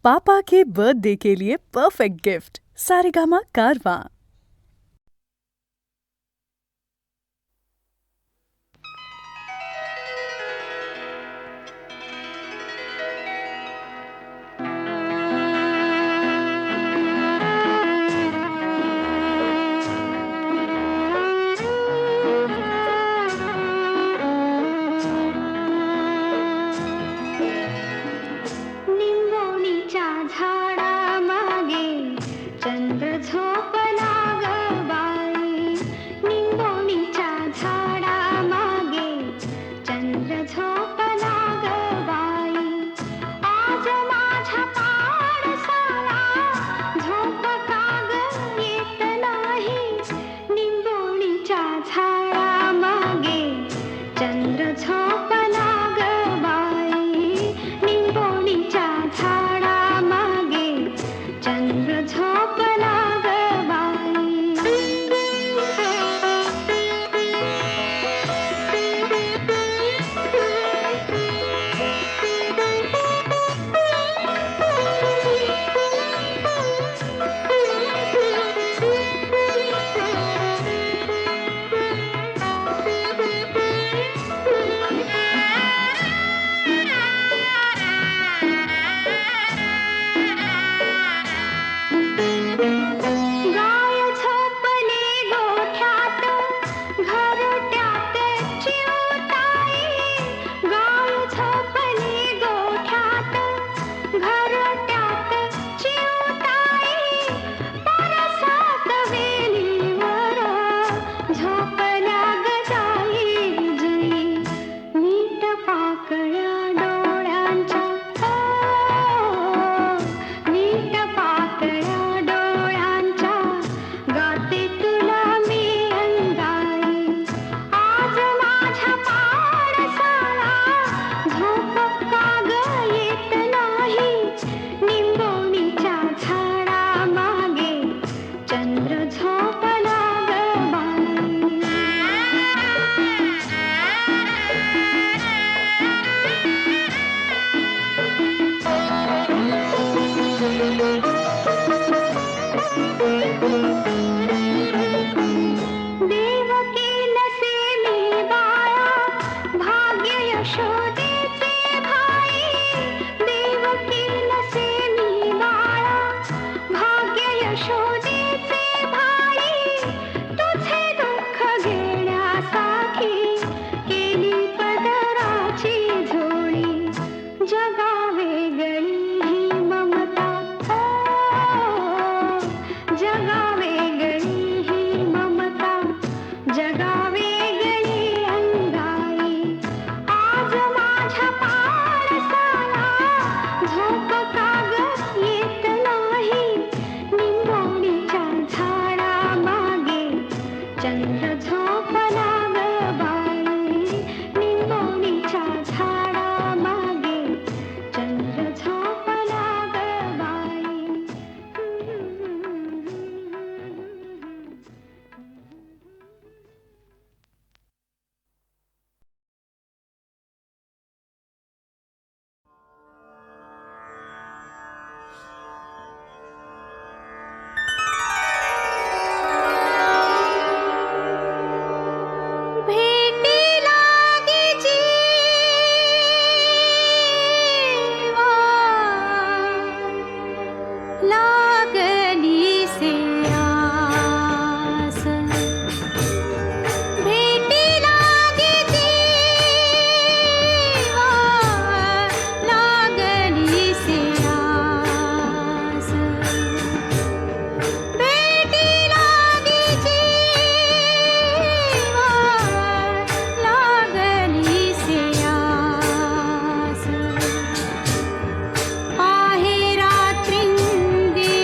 पापा के birthday के लिए perfect gift Saregama कारवां। निंबोणीच्या झाडामागे चंद्र झोपला ग बाई, निंबोणीच्या झाडामागे चंद्र झोपला ग बाई. आज माझ्या पाडसाला झोप का ग येत नाही, निंबोणीच्या झाडामागे चंद्र झोपला ग बाई, निंबोणीच्या झाडामागे चंद्र झोपला ग गाय झोपली गोठ्यात घरट्यात चिवताई, गाय झोपली गोठ्यात घरट्यात चिवताई, परसात वेलीवर झोपल्या ग जाई जुई, नीट पाकळ्या डोळ्यांच्या नीट पाकळ्या डोळ्यांच्या गाते तुला मी अंगाई. आज माझ्या पाडसाला झोप का ग येत नाही, निंबोणीच्या झाडामागे चंद्र झोपला ग बाई. देवकी नसे मी बाळा भाग्य यशोदेचे भाई, देवकी नसे मी बाळा भाग्य यशोदेचे भाई, तुझे दुःख घेण्यासाठी केली पदराची झोळी, जगा वेगळी ही ममता जगा वेगळी ही ममता, जगा वेगळी अंगाई. आज माझ्या पाडसाला झोप का ग येत नाही, निंबोणीच्या झाडामागे चंद्र झोपला ग बाई, निंबोणीच्या झाडामागे चंद्र झोपला ग बाई. भेटी लागी जीवा, लागली से आस, भेटी लागी जीवा, लागली से आस, भेटी लागी जीवा, लागली से आस. आहे रात्रिंदिवस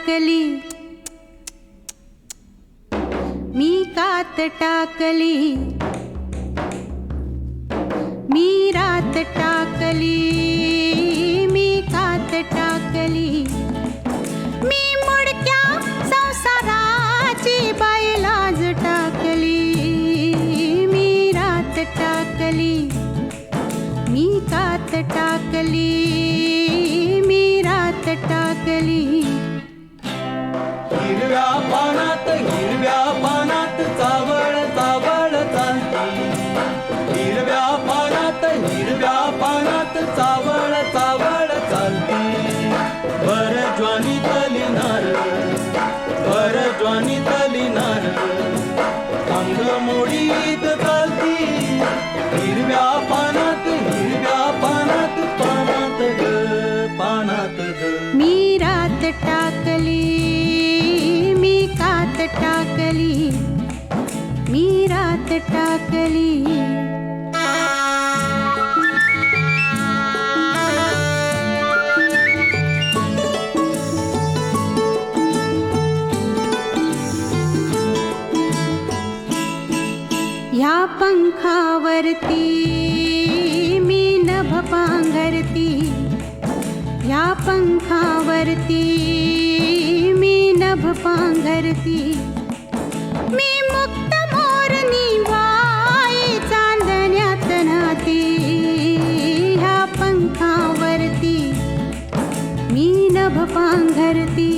टाकली मी कात टाकली मी रात टाकली मी कात टाकली मी मुडक्या संसाराची बाई लाज टाकली मी रात टाकली मी कात टाकली मी रात टाकली हिरव्या पानात चावळ चावळ चालती हिरव्या पानात चावळ चावळ चालती भर ज्वानीतली नार अंग मोडीत चालती हिरव्या पानात पानात ग मी रात टाकली मी कात टाकली मी रात टाकली या पंखावरती मी नभ पांघरती या पंखावरती मी नभ पांघरती मी मुक्त मोरनी बाई चांदण्यात नाती ह्या पंखावरती मी नभ पांघरती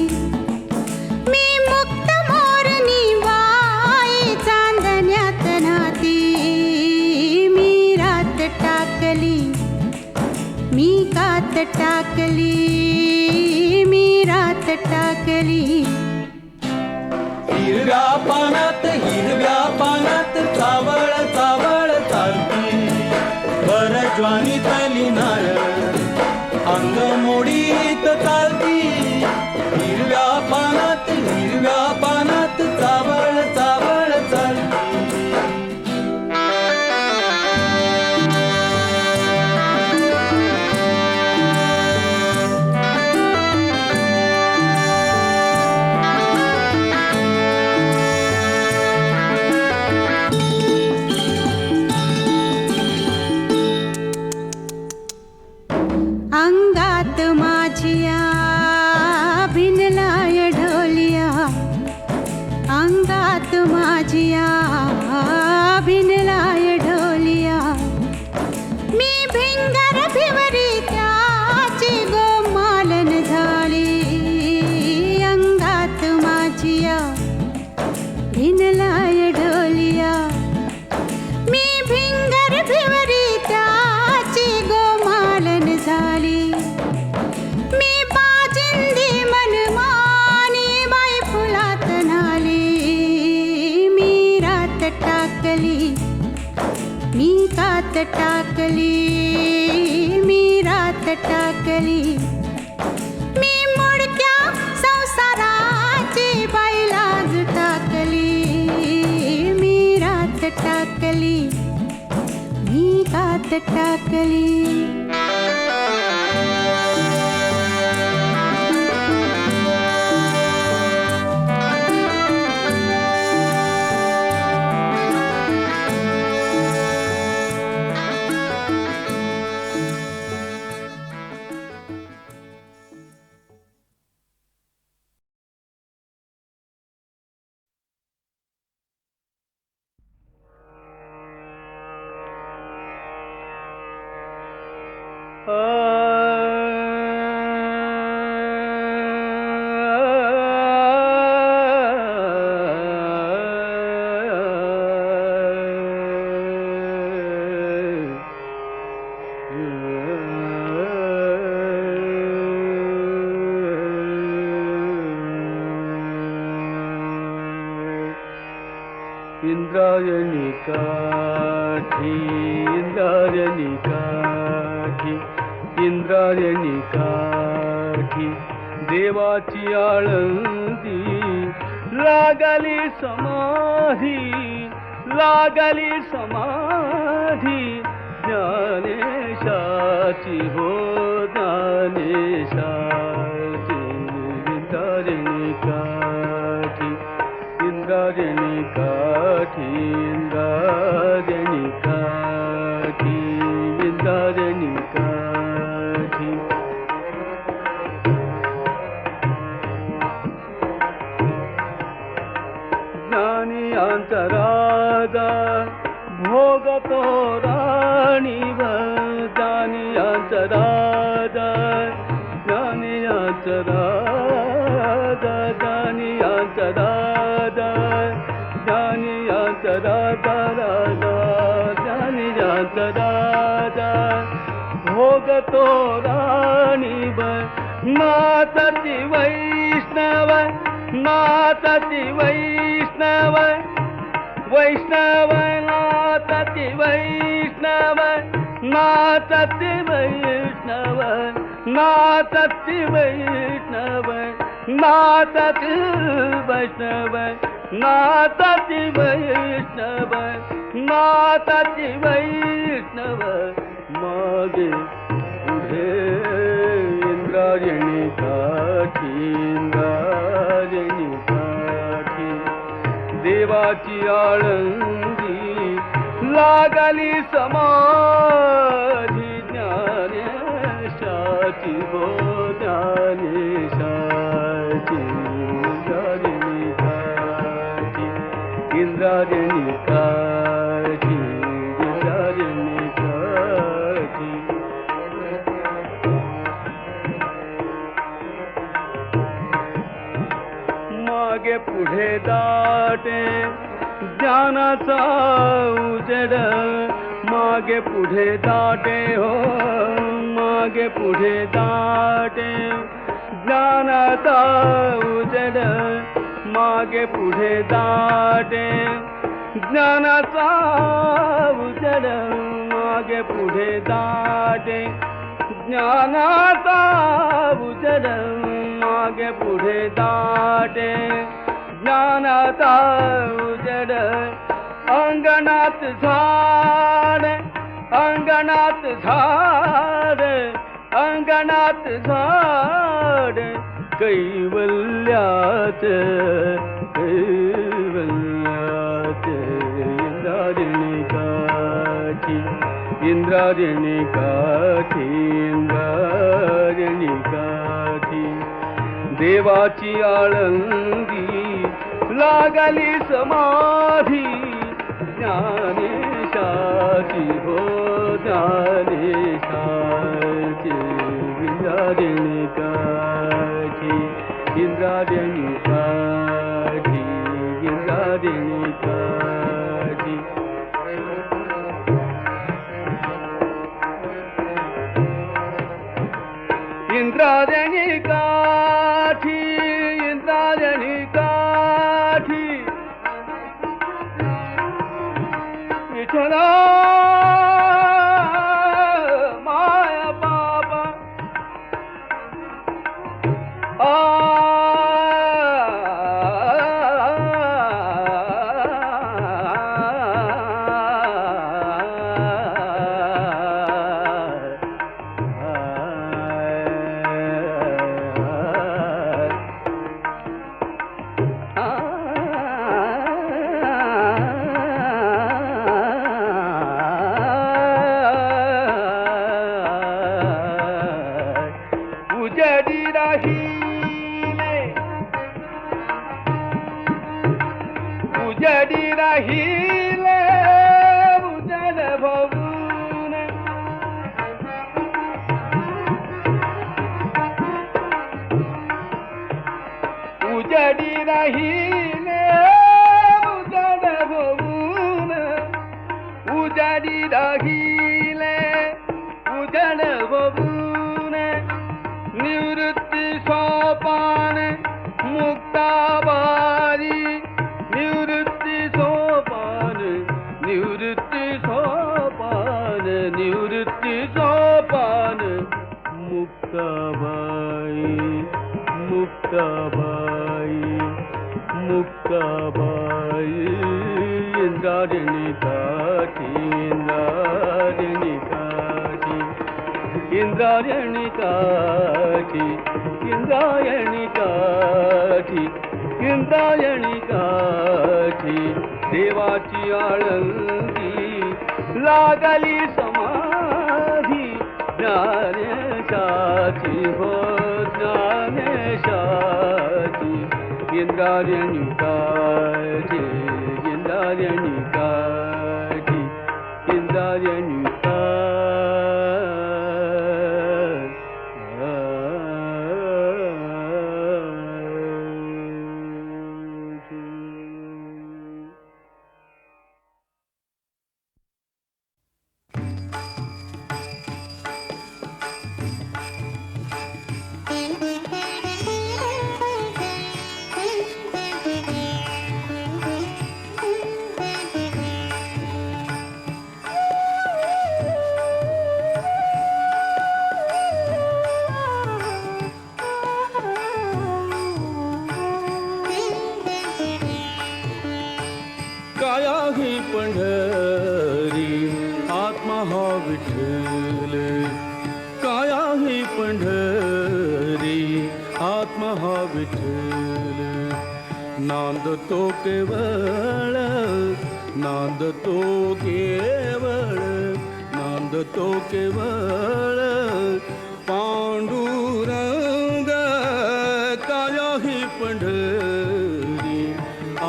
मी मुक्त मोरनी बाई चांदण्यात नाती मी रात टाकली मी कात टाकली मी रात टाकली हिरव्या पानात चावळ चावळ चालती बर ज्वानीतली नार अंग मोडीत चालती हिरव्या पानात चावळ चावळ चालती अंगात माझिया भिनलाय ढोलिया अंगात माझिया भिनलाय ढोलिया मी भिंगर भिवरी त्याची गोमालन झाली अंगात माझिया भिनलाय ढोलिया मी भिंगर भिवरी त्याची गोमालन झाली मी बाजिंदी मनमानी बाई फुलात नाली मी रात टाकली मी कात टाकली मी रात टाकली मी मुडक्या संसाराची बाई लाज टाकली मी रात टाकली मी कात टाकली इंद्रायणी काठी इंद्रायणी काठी इंद्रायणी काठी देवाची आळंदी लागली समाधी ज्ञानेशाची हो ज्ञानेशाची इंद्रायणी इंद्रायणी काठी ज्ञानियांचा राजा भोगतो राणीव ज्ञानियांचा राजा ज्ञानियांचा राजा ज्ञानियांचा राजा ज्ञानियांचा राजा राजा ज्ञानियांचा राजा भोगतो राणीव नाथती वैष्णव नाथती वैष्णव वैष्णव नाथती वैष्णव नाथती वैष्णव नाथती वैष्णव नाथती वैष्णव नाथती वैष्णव नाथती वैष्णव मागे पुढे इंद्रायणी काठी इंद्रायणी काठी देवाची आळंदी लागली समाधी ज्ञानेशाची गो ज्ञानेशाची इंद्रायणी काठी इंद्रायणी काठी इंद्रायणी काठी मागे पुढे दाटे ज्ञानाचा उजेड मागे पुढे दाटे हो मागे पुढे दाटे ज्ञानाचा उजेड मागे पुढे दाटे ज्ञानाचा उजेड मागे पुढे दाटे ज्ञानाचा उजेड मागे पुढे दाटे ज्ञानाचा उजेड अंगणात झाड अंगणात झाड अंगणात झाड कैवल्यात कैवल्यात इंद्रायणी काठी इंद्रायणी काठी इंद्रायणी काठी देवाची आळंदी लागली समाधी ज्ञानेशाची हो ज्ञानेशाची इंद्रायणी काठी इंद्रायणी काठी इंद्रायणी काठी इंद्रायणी काठी इंद्रायणी काठी विठ्ठला माया बाबा उजडी राहिले उजडी राहिले उजड भवून उजडी राहिले उजड भवून उजडी राहिले उजड भवून निवृत्ती सोपान मुक्ताबारी निवृत्ती सोपान निवृत्ती सोपान निवृत्ती सोपान मुक्ताबाई मुक्ताबाई मुक्ताबाई इंद्रायणी काठी इंद्रायणी काठी इंद्रायणी काठी इंद्रायणी काठी इंद्रायणी काठी देवाची आळंदी लागली समाधी ज्ञानेशाची हो ज्ञानेशाची इंद्रायणी काठी इंद्रायणी काठी इंद्रायणी काया ही पंढरी आत्मा हा विठ्ठल काया ही पंढरी आत्मा हा विठ्ठल नांदतो केवळ नांदतो केवळ नांदतो केवळ पांडुरंग काया ही पंढरी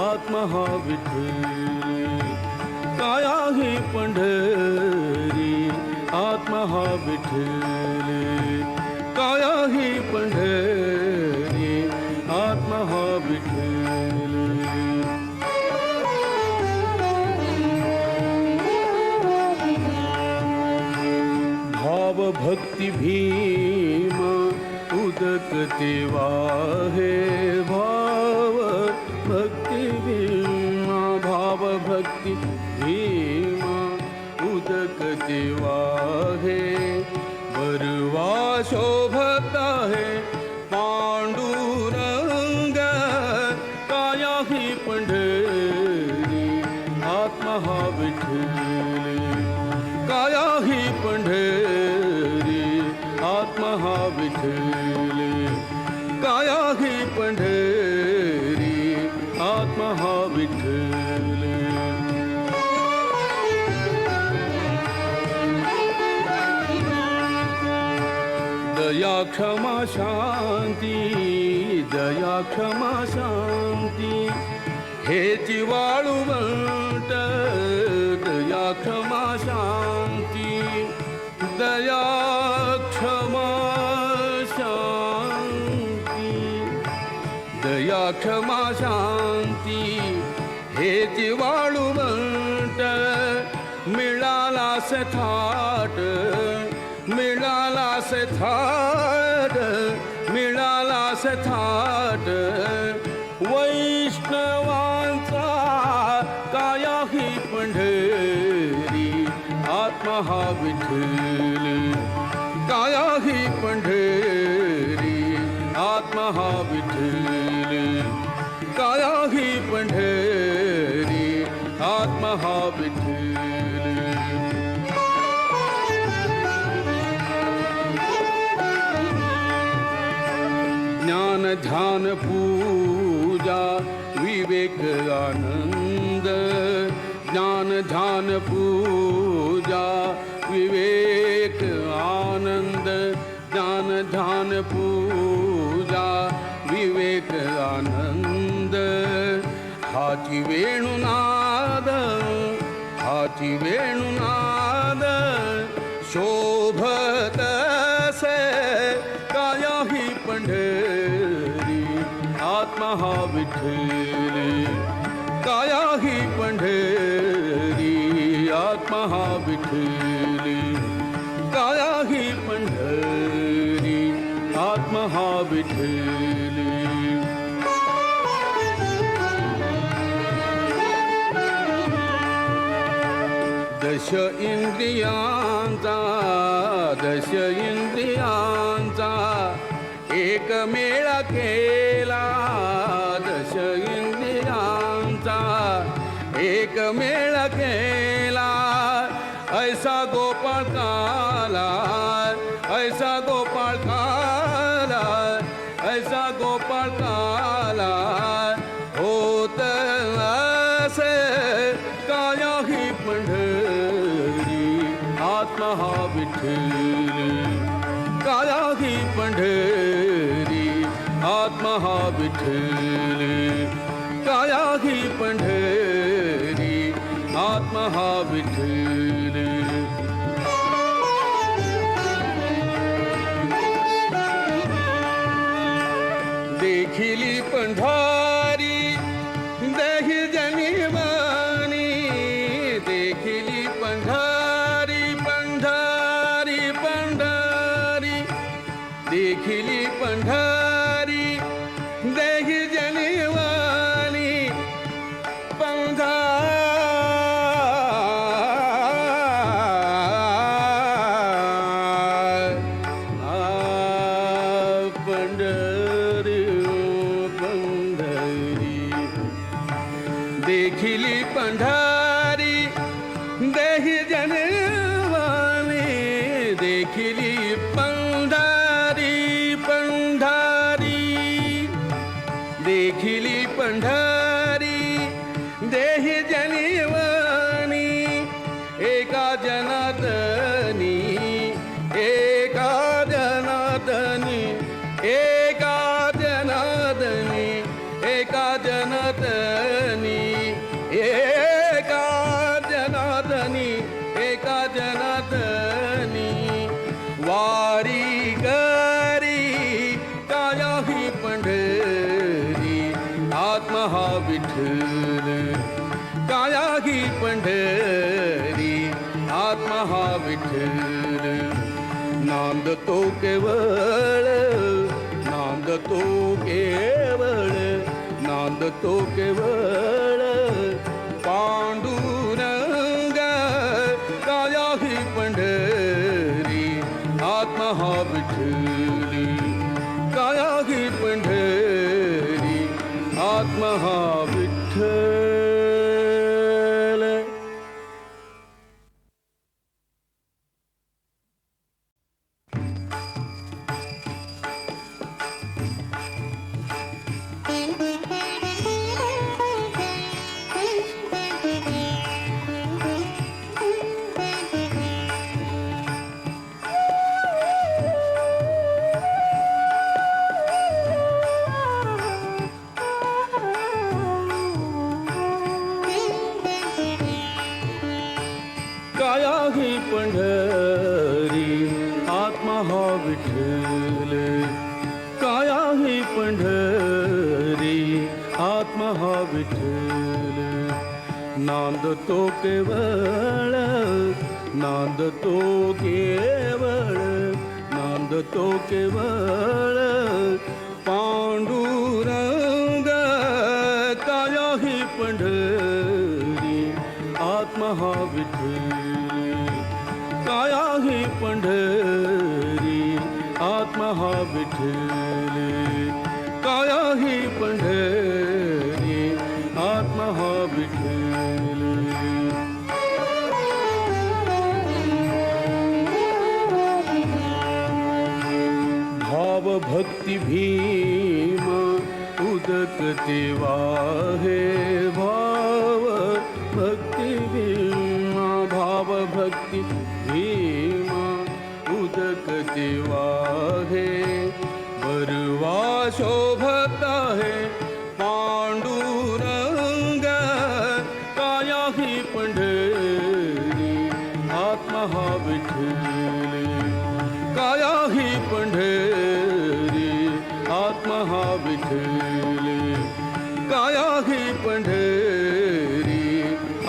आत्मा हा विठ्ठल काया ही पंढरी आत्मा हा विठ्ठल काया ही पंढरी आत्मा हा विठ्ठल भाव भक्ती भीम उदकते वाहे भाव भक्ती भीमा भाव भक्ती भीमा उदकते वाहे बरवा शोभत आहे पांडुरंग काया ही पंढरी आत्मा हा विठ्ठल काया ही पंढरी आत्मा हा विठ्ठल काया ही पंढरी आत्मा हा विठ्ठल दया क्षमा शांती दया क्षमा शांती हेची वाळुवंट दया क्षमा शांती दया क्षमा शांती दया क्षमा शांती हेची वाळुवंट मिळाला थाट मिळाला थाट मिळाला थाट वैष्णवांचा काया ही पंढरी आत्मा हा विठ्ठल काया ही पंढरी आत्मा हा विठ्ठल काया ही पंढरी आत्मा हा विठ्ठल ज्ञान ध्यान पूजा विवेक आनंद ज्ञान ध्यान पूजा विवेक आनंद ज्ञान ध्यान पूजा विवेक आनंद हाची वेणुनाद हाची वेणुनाद शोभत से काया ही पंढरी आत्मा हा विठ्ठल काया ही पंढरी आत्मा हा विठ्ठल काया ही पंढरी आत्मा हा विठ्ठल दश इंद्रियांचा एक मेळा केला दश इंद्रियांचा एक मेळा केला ऐसा गोपाळ काला ऐसा गोपाळ काला ऐसा गोपाळ काला होत असे काया ही पंढरी आत्मा हा विठ्ठल काया ही पंढरी आत्मा हा विठ्ठल काया ही पंढरी आत्मा हा विठ्ठल देखिली पंढारी देहि जनिवानी देखिली पंढारी पंढारी पंढारी देखिली पंढारी देहि जनिवानी देखिली पंढारी देहि जनवानी देखिली पंढारी पंढारी देखिली पंढारी देहि जनवानी एका जनातनी एका जनातनी एका जनातनी एका जनातनी एका जनातनी एका जनातनी वारी गरी काया ही पंढरी आत्मा हा विठ्ठल काया ही पंढरी आत्मा हा विठ्ठल नांदतो केवळ नांदतो केवळ नांदतो केवळ पांडुरंग काया ही पंढरी आत्मा हा विठ्ठल काया ही पंढरी आत्मा हा विठ्ठल काया ही पंढरी आत्मा हा विठ्ठल काया ही पंढरी आत्मा हा विठ्ठल नांदतो केवळ नांदतो केवळ नांदतो केवळ पांडुरंग काया ही पंढरी आत्मा हा विठ्ठल काया ही पंढरी आत्मा हा विठ्ठल काया ही पंढरी आत्मा हा विठ्ठल भाव भक्ती भीम उदकते वाहे भाव भक्ती भीमा भाव भक्ती भीमा उदकते वाहे बरवा शोभत आहे पांडुरंग काया ही पंढरी आत्मा हा विठ्ठल काया ही पंढरी आत्मा हा विठ्ठल काया ही पंढरी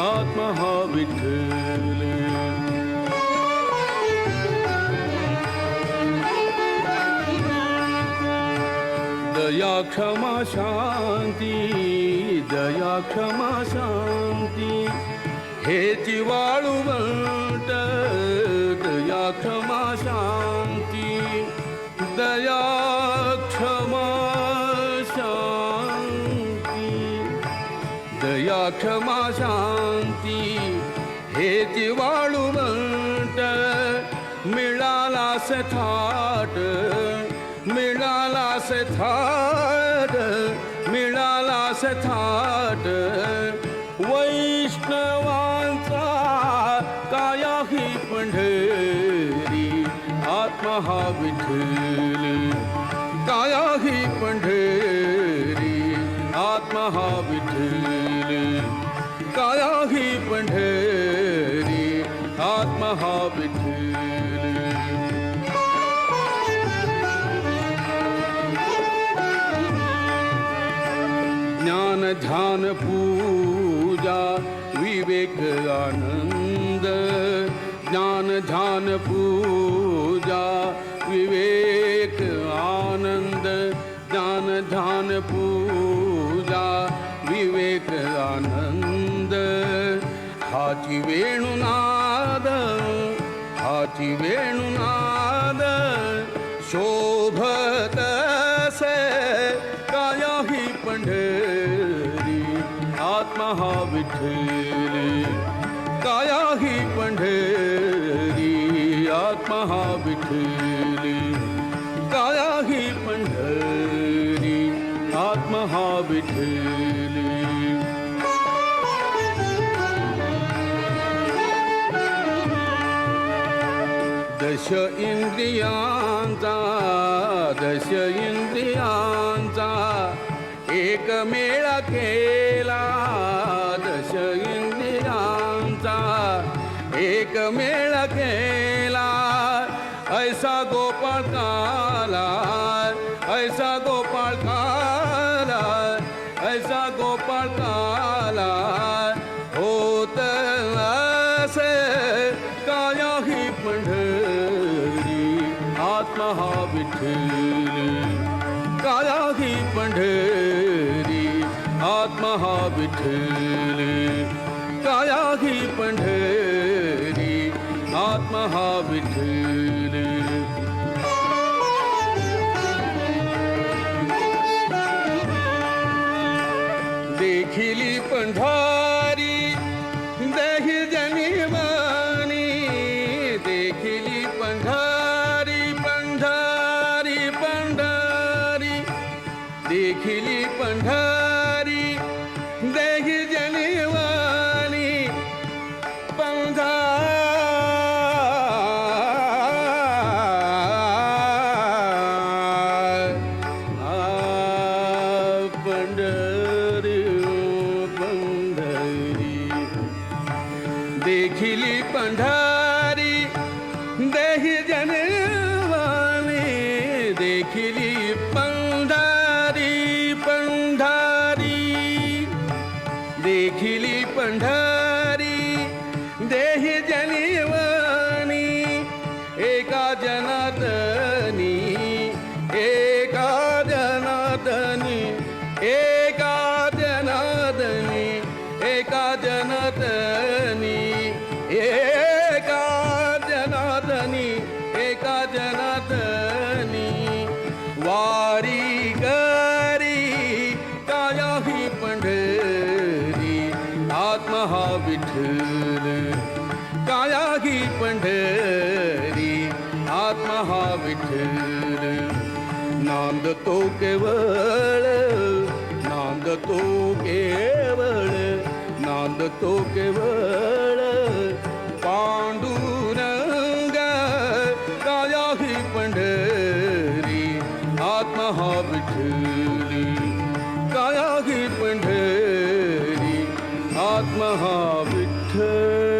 आत्मा हा विठ्ठल दया क्षमा शांती दया क्षमा शांती हे जिवाळूवंत दया क्षमा शांती दया क्षमा शांती दया क्षमा शांती हे जिवाळूवंत मिळाला थाट मिळाला थाट मिळाला थाट वैष्णवांचा काया ही पंढरी हा विठ्ठल काया ही पंढरी आत्मा हा विठ्ठल काया ही पंढरी आत्मा हा विठ्ठल ज्ञान ध्यान पूजा विवेक आनंद ज्ञान ध्यान पूजा विवेक आनंद ज्ञान ध्यान पूजा विवेक आनंद हाची वेणुनाद हाची वेणुनाद शोभत से काया ही पंढरी आत्मा हा विठ्ठल काया ही पंढरी आत्मा हा विठ्ठल काया ही पंढरी आत्मा हा विठ्ठल दश इंद्रियांचा एक मेळा केला दश इंद्रियांचा एक मेळा केला ऐसा गोपाळ काला ऐसा गोपाळ काला ऐसा गोपाळ काला होत असे काया ही पंढरी आत्मा हा विठ्ठल काया ही पंढरी आत्मा हा विठ्ठल काया ही पंढरी आत्मा हा विठ्ठल देखिली पंढरी देहि जनिवानी देखिली पंढरी पंढरी पंढरी देखिली पंढरी देहि जनिवानी पंढरी पंढरी देखिली पंढरी देहि जनवानी देखिली पंढरी पंढरी देखिली पंढरी देहि जनवानी एका जनातनी एका जनातनी एका जनातनी एका जनातनी एका जनातनी एका जनातनी वारी करी काया ही पंढरी आत्मा हा विठ्ठल काया ही पंढरी आत्मा हा विठ्ठल नांदतो केवळ नांदतो केवळ नांदतो केवळ पांडुरंग काया ही पंढरी आत्मा हा विठ्ठल काया ही पंढरी आत्मा हा विठ्ठल